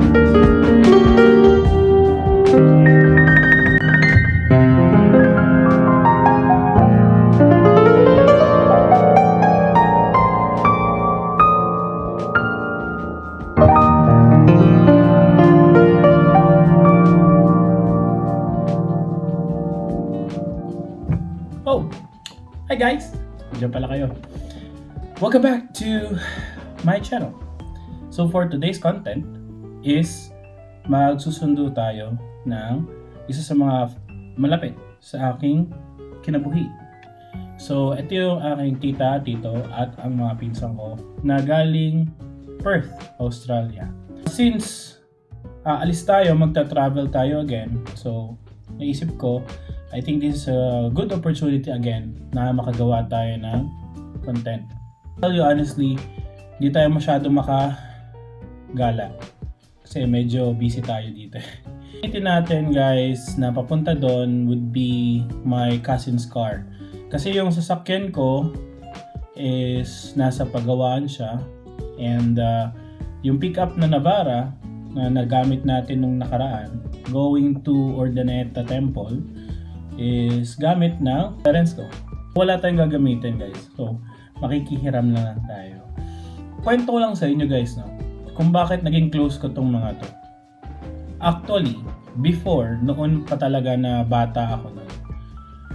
Oh, hi guys! Diyan pala kayo. Welcome back to my channel. So for today's content is magsusundo tayo ng isa sa mga malapit sa aking kinabuhi. So ito yung aking tita, tito at ang mga pinsan ko na galing Perth, Australia. Since alis tayo, magta-travel tayo again. So naisip ko, I think this is a good opportunity again na makagawa tayo ng content. Tell you honestly, hindi tayo masyado makagala kasi medyo busy tayo dito. Ito natin guys na papunta doon would be my cousin's car. Kasi yung sasakyan ko is nasa pagawaan siya and yung pickup na Navara na nagamit natin nung nakaraan going to Urdaneta Temple is gamit ng parents ko. Wala tayong gagamitin guys. So, makikihiram lang tayo. Kwento ko lang sa inyo guys, no? Kung bakit naging close ko tong mga to. Actually, before, noon pa talaga na bata ako na,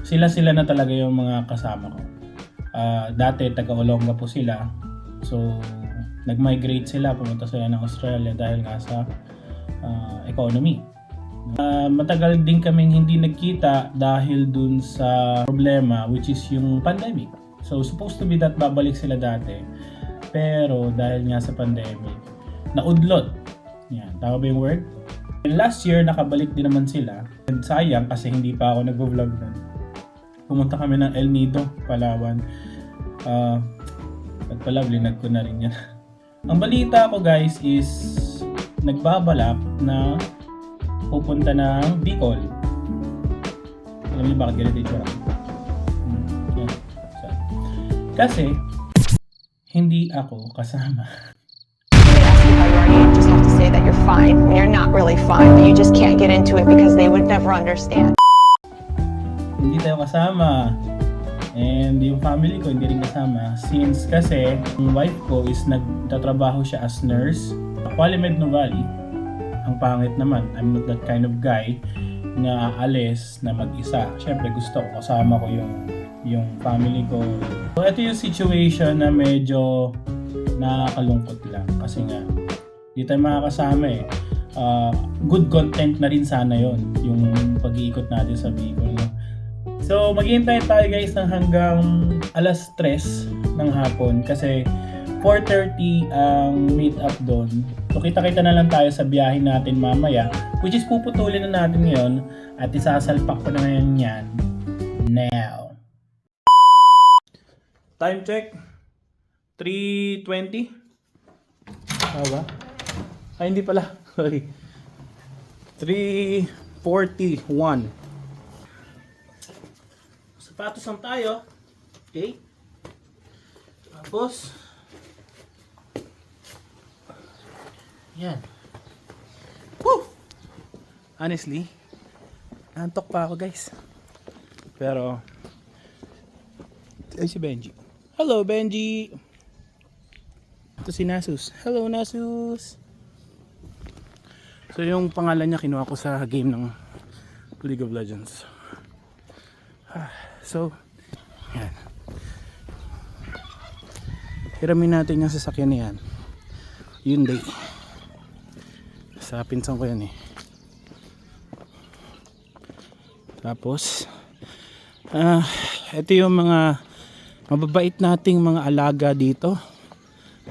sila na talaga yung mga kasama ko. Dati, taga-Olonga po sila. So, nag-migrate sila, pumunta sila ng Australia dahil nga sa economy. Matagal din kaming hindi nagkita dahil dun sa problema which is yung pandemic. So supposed to be that babalik sila dati. Pero dahil nga sa pandemic, naudlot. Yan, tama ba yung word? And last year nakabalik din naman sila. And sayang kasi hindi pa ako nag-vlog nun. Pumunta kami ng El Nido, Palawan. At pala blinag ko na rin yan. Ang balita ko guys is nagbabalak na pupunta ng Bicol. Alam niyo bakit ganito ito? Kasi hindi ako kasama. When they ask you how you are, you just have to say that you're fine when you're not really fine, but you just can't get into it because they would never understand. Hindi tayo kasama. And yung family ko hindi rin kasama since kasi yung wife ko is nagtatrabaho siya as nurse sa Qualimed Nuvali. Ang pangit naman, I'm not that kind of guy na aalis na mag-isa. Siyempre gusto ko kasama ko yung family ko. So ito yung situation na medyo nakakalungkot lang kasi nga hindi tayo makakasama eh. Good content na rin sana yon yung pag-iikot natin sa Bicol. So maghihintay tayo guys ng hanggang alas 3 ng hapon kasi 4:30 ang meet up doon. So kita-kita na lang tayo sa biyahe natin mamaya, which is puputulin na natin ngayon at isasalpak ko na ngayon yan now. Time check 3:20. Ba? Ay hindi pala. Sorry. 3:41. Sapatos lang tayo. Okay? Tapos yan. Woo! Honestly, antok pa ako guys. Pero ay si Benji. Hello Benji. Ito si Nasus. Hello Nasus. So yung pangalan niya kinuha ko sa game ng League of Legends. So yan. Hiramin natin yung sasakyan na yan. Hyundai. Sa pinsan ko yan eh. Tapos ito yung mga mababait nating mga alaga dito,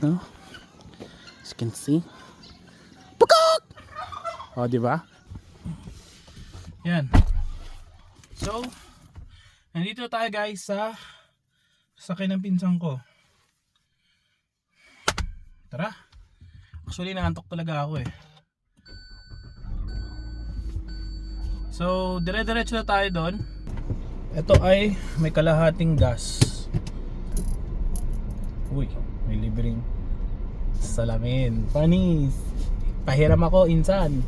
no? As you can see. Pukak! O, di ba? Yan. So, nandito tayo guys sa sasakyan ng pinsan ko. Tara. Actually, naantok talaga ako eh. So, dire-diretso na tayo doon. Ito ay may kalahating gas. Uy, may libreng salamin. Panis. Pahiram ako, insan.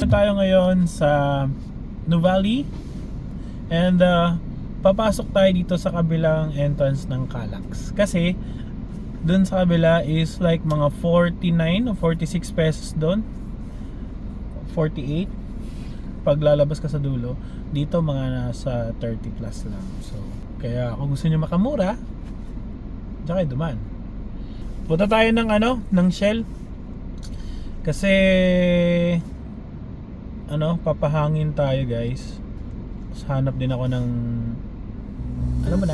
Tayo ngayon sa Nuvali and papasok tayo dito sa kabilang entrance ng Calax kasi dun sa kabila is like mga 49 o 46 pesos dun, 48 pag lalabas ka sa dulo. Dito mga nasa 30 plus lang. So kaya kung gusto nyo makamura, diyan kayo duman. Punta tayo ng ng Shell kasi papahangin tayo guys. Hanap din ako ng mo na.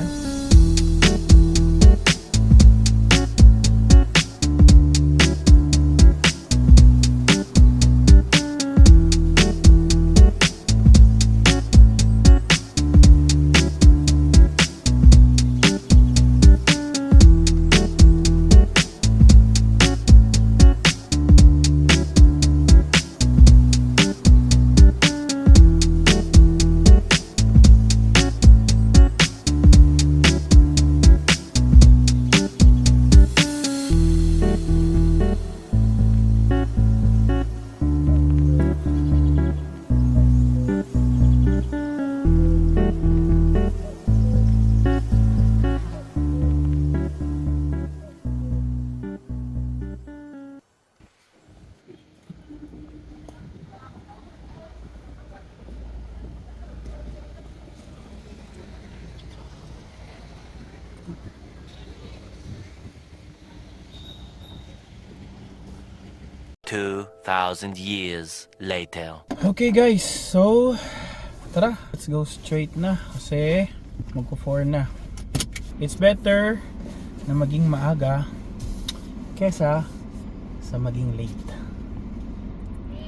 $2,000 years later. Okay guys, so tara, let's go straight na kasi magpo-4 na. It's better na maging maaga kesa sa maging late.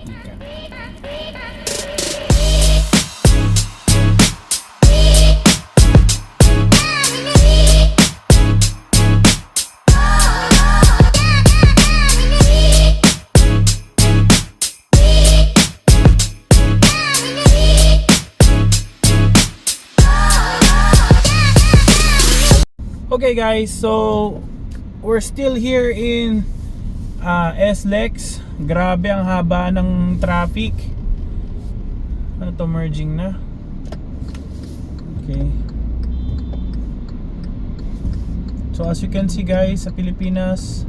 Ika. Okay guys, so we're still here in SLEX. Grabe ang haba ng traffic. Ano to, merging na? Okay. So as you can see guys, sa Pilipinas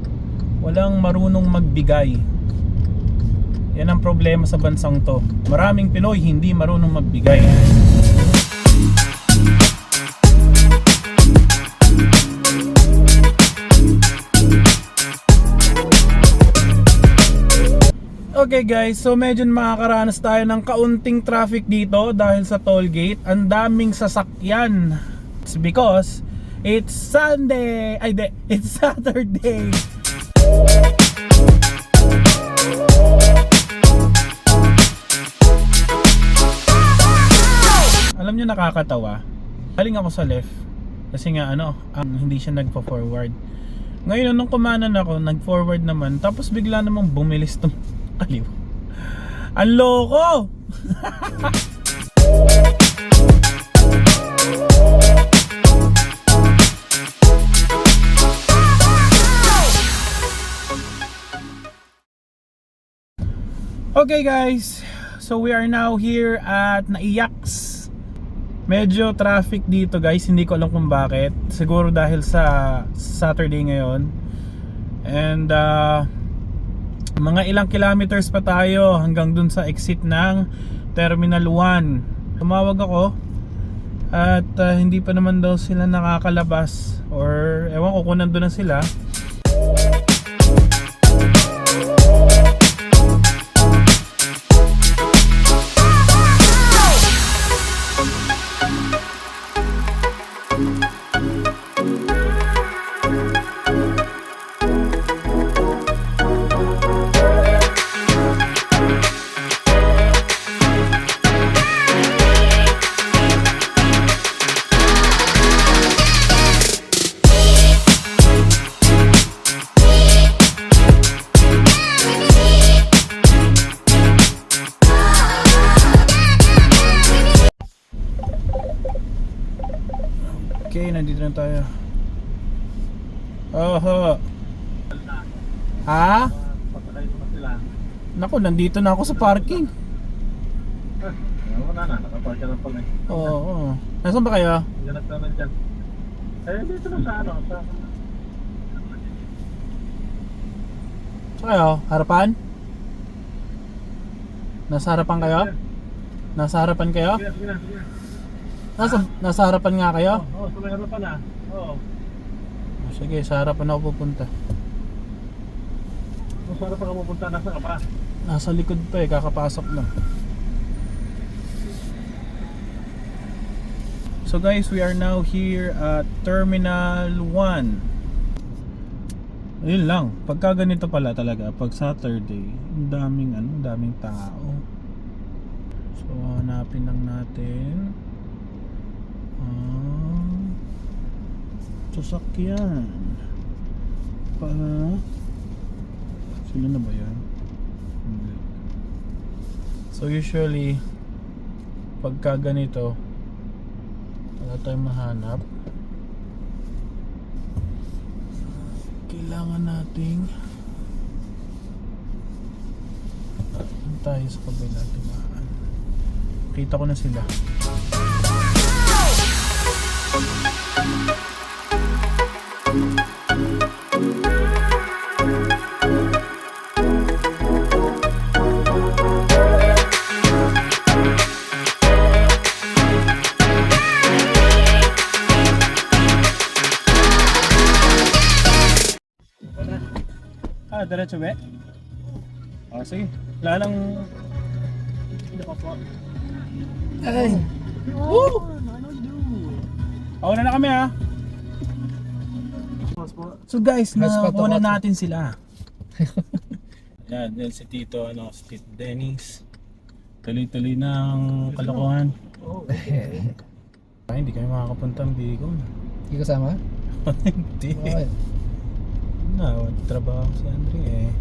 walang marunong magbigay. Yan ang problema sa bansang to. Maraming Pinoy hindi marunong magbigay. Okay guys, so medyo makakaranas tayo ng kaunting traffic dito dahil sa toll gate. Ang daming sasakyan. It's because it's Sunday. It's Saturday. Alam nyo, nakakatawa. Galing ako sa left kasi nga hindi siya nagpo-forward. Ngayon nung kumanan ako, nag-forward naman, tapos bigla namang bumilis tong kaliw. Ang loko! Okay guys, so we are now here at Naiyax. Medyo traffic dito guys, hindi ko alam kung bakit. Siguro dahil sa Saturday ngayon. And mga ilang kilometers pa tayo hanggang dun sa exit ng Terminal 1. Tumawag ako At hindi pa naman daw sila nakakalabas, or ewan ko kung nandun na sila. Okay, nandito na tayo. Oho. Ha? Patay mo na sila. Naku, nandito na ako sa parking. Wala na, nakapark ka na pala. Oo. Nasaan ba kayo? Ganap na na dyan. Eh, dito na sa ano, sa... Saan kayo? Harapan? Nasa harapan kayo? Nasa harapan kayo? Sige na, sige na, sige na. Nasa harapan nga kayo? Oo, sa may harapan na. Oo. Sige, sa harapan ako pupunta. Kung sa harapan ka pupunta, nasa ka pa? Nasa likod pa eh, kakapasok lang. So guys, we are now here at Terminal 1. Ayun lang, pagka ganito pala talaga, pag Saturday, ang daming tao. So hanapin lang natin. Sasakyan. Sila na ba yan? Hindi. So usually, pagka ganito, wala tayong mahanap. Kailangan nating tayo sa kabila dumaan. Kita ko na sila. Diretso ba? Sige. Wala nang... Ay! Woo! Pauna na kami ha! So guys, nakuha na natin sila. Yan, yan si Tito, si Tito Dennis. Tuloy-tuloy ng kalokohan. Ay, hindi kami makakapunta ang Bicol. Hindi kasama? Hindi. Bakit? Trabaho si Andre eh.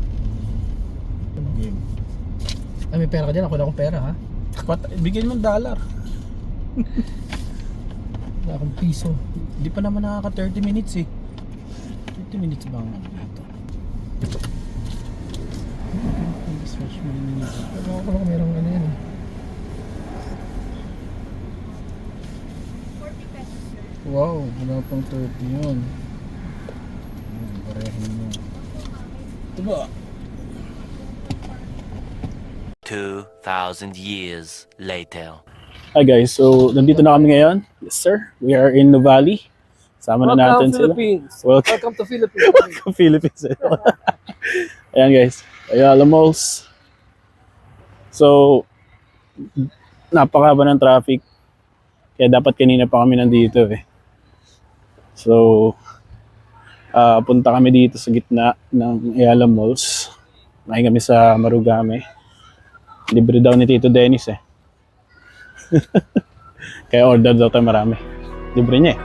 Game. Ay, may pera ka dyan. Ako na akong pera, ha? Bigyan mo $1. Wala akong piso. Hindi pa naman nakaka 30 minutes eh. 30 minutes ba ang ano dito? Search mo yung minutes. Ako lang kung merong ano yan, eh. Wow, wala pang 30 yun. Parehin mo. Ito ba? 2,000 years later. Hi guys, so nandito na kami ngayon. Yes sir, we are in Nuvali. Sama na natin sila. Welcome to Philippines. Welcome Philippines. Ayan guys, Ayala Malls. So, napakahaba ng traffic. Kaya dapat kanina pa kami nandito eh. So, punta kami dito sa gitna ng Ayala Malls. Nahin kami sa Marugame. Libre daw ni Tito Dennis eh. Kaya order daw tayo marami. Libre niya eh.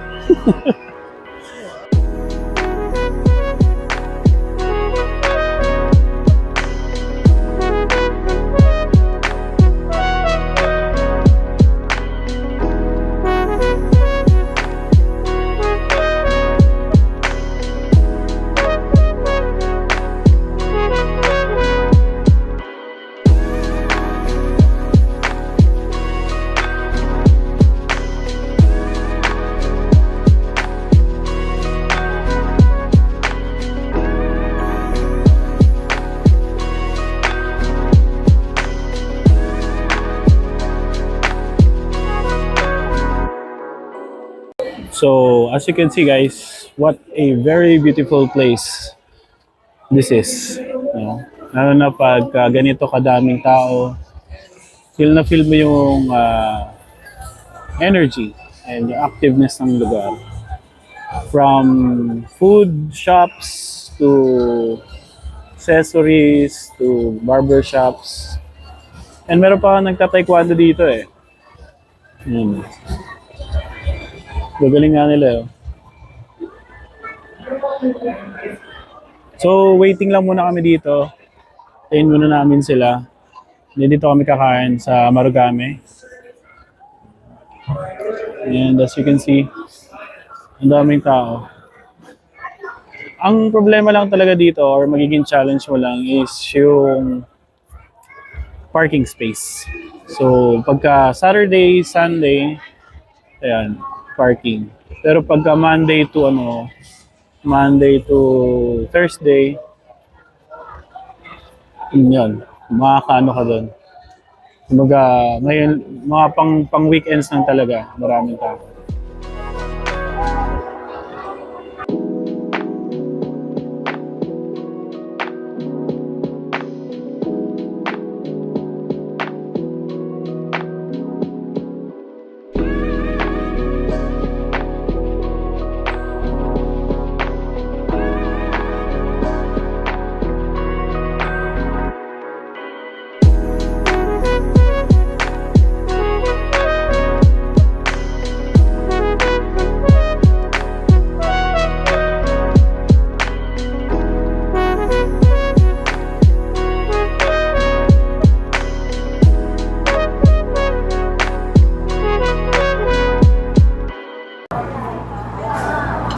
So, as you can see guys, what a very beautiful place this is. You know, lalo na pag ganito kadaming tao, feel na feel mo yung energy and yung activeness ng lugar. From food shops to accessories to barber shops. And meron pa nagta-taekwondo dito eh. Gagaling nga nila eh. So, waiting lang muna kami dito. Tayin muna namin sila. Dito kami kakain sa Marugame. And as you can see, ang daming tao. Ang problema lang talaga dito or magiging challenge mo lang is yung parking space. So, pagka Saturday, Sunday, ayan, parking. Pero pagka Monday to Thursday, yun, makakaano ka doon. Kumbaga, ngayon, mga pang weekends lang talaga, maraming tao.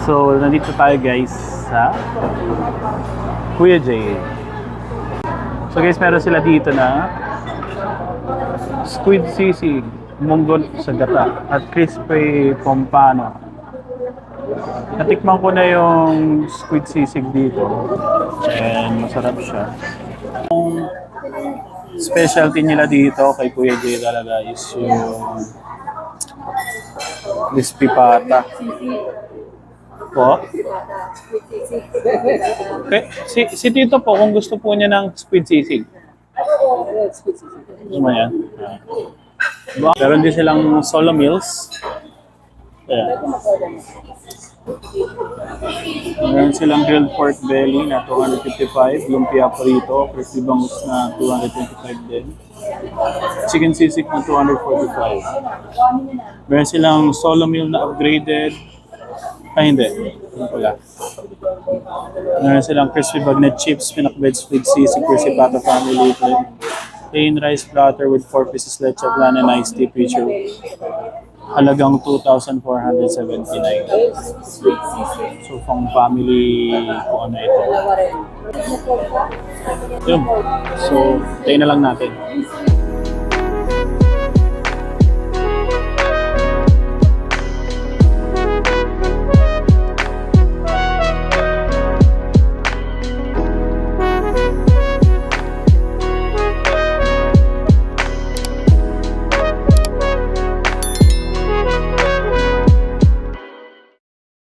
So, nandito tayo guys sa Kuya J. So guys, meron sila dito na squid sisig, munggo sa gata, at crispy pompano. Natikman ko na yung squid sisig dito. And masarap siya. Yung specialty nila dito kay Kuya J talaga is yung crispy pata. Po? Okay. Si Tito po, kung gusto po niya ng squid sisig. Ano ba yan? Meron din silang solo meals. Ayan. Meron silang grilled pork belly na 255, lumpia prito, crispy bangus na 225 din. Chicken sisig na 245. Meron silang solo meal na upgraded. Ay, hindi. Ano pala? Meron silang crispy bagnet chips, pinakbed squid sisig, crispy pata family liquid, plain rice platter with 4 pieces leche plan and iced tea feature. Halagang 2,479. So, pang family kung ano ito. Yun. So, tayo na lang natin.